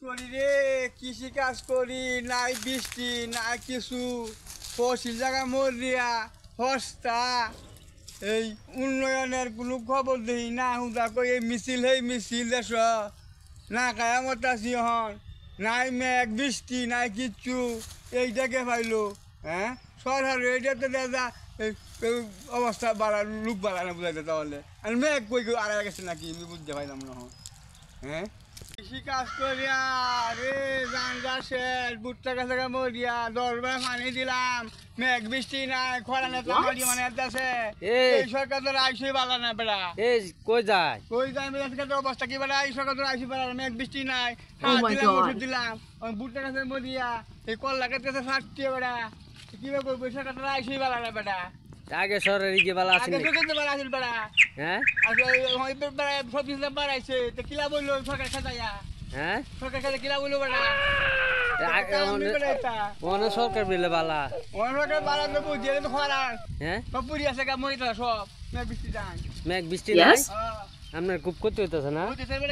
করি রে, কৃষি কাজ করি, নাই বৃষ্টি নাই কিছু, ফসিল জায়গা মরিয়া হস্তা, এই উন্নয়নের কোনো খবর দেই না, হুদা কই এই মিছিল এই মিছিল দেশ না কায়ামত আছি হন, নাই মেঘ বৃষ্টি নাই কিচ্ছু, এইটাকে পাইলো। হ্যাঁ সরকার এইটাতে দেখা অবস্থা বাড়া লোক বাড়া না বুঝাইতে, তাহলে আর মেঘ কই আড়াই গেছে নাকি আমি বুঝতে পাইলাম না। হ্যাঁ কৃষি কাজ করিয়া রে জানগা শেষ, ভুট্টা গাছে মরিয়া 10 বার পানি দিলাম, মেঘ বৃষ্টি নাই, খরা নেতা মারি মানে আছে। এই সরকার তো আইসই বালা না বেড়া, এই কই যায় অবস্থা কি বেড়া, এই সরকার তো আইসি বালা, মেঘ বৃষ্টি নাই, ওষুধ দিলাম, ভুট্টা গাছে মরিয়া, এই কল্লা গাছে ফাটছে বেড়া, কিভাবে করবো, সরকার তো আইসই বালা না বেড়া। আগে সরের ইকে বালা আছে আগে তো বালা আছিল বেড়া, হ্যাঁ সবজি দাম বাড়াইছে, তো কিলা বললো সরকার খাতাইয়া, হ্যাঁ সরকার খাতে কিলা বললো বেড়া, মনে সরকার বিলে বালা সরকার বালা তো বুঝিয়ে তো খরা, হ্যাঁ সব পুরি আছে গা মরিতা সব, মেঘ বৃষ্টি দান, মেঘ বৃষ্টি নাই আপনার খুব করতে হইতেছে না,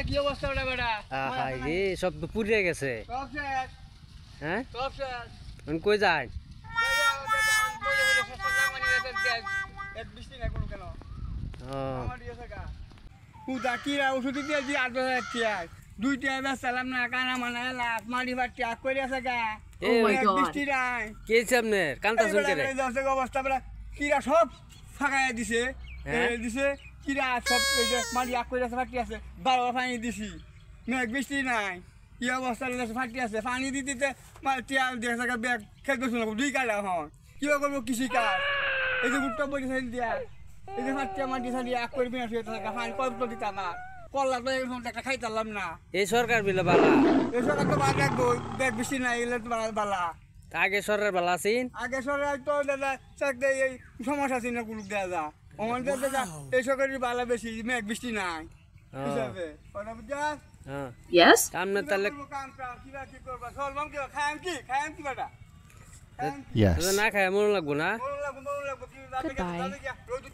কি অবস্থা বেড়া বেড়া, হাই রে সব তো পুড়িয়ে গেছে, সব শেষ, হ্যাঁ সব শেষ, কই যায় বৃষ্টি নাই কোনো কেন, ও উদা কিরা ওষুধ দিয়ে দিয়ে 8,000 টিয়ার 2 টিয়া বেচালাম না, কানা মানা লাখ মারি বা ট্যাগ করে আছে গা, বৃষ্টি নাই কে আপনার কান্তা শুনকে অবস্থা বেড়া, কিরা সব ফাঁকাইয়া দিছে, দিছে কিরা সব মারি আগ করে আছে, ফাটি আছে, 12 পানি দিছি, মেঘ বৃষ্টি নাই, কি অবস্থা ফাটি আছে, পানি দিতে টিয়া দিয়ে ব্যাগ খেলতে শুনবো 2 কাটা হন, কিবা করবো কৃষি কাজ, এই যে ভুট্টা বই দিয়া, এই যে ফাটিয়া মাটি সারি আগ করে বিনা শুয়ে থাকা, পানি কত দিতাম না, কল্লা তো এরকম টাকা খাইতাম না, এই সরকার বিলে বালা এই সরকার তো বালা রাখবো, ব্যাগ বৃষ্টি নাই এলে তো বালা, আগে সরকার বালা আছেন, আগে সরকার তো দাদা চাকরি এই সমস্যা ছিল না কোনো দেওয়া যা, আমাদের দাদা এই সরকারের বালা বেশি, মেঘ বৃষ্টি নাই হিসাবে, কথা বুঝছাস? ইয়েস আমনে তাহলে কিবা কি করবা, সলবাম কি খায়াম কি বেটা, না খায় মন লাগবো না। মরণ লাগবো কি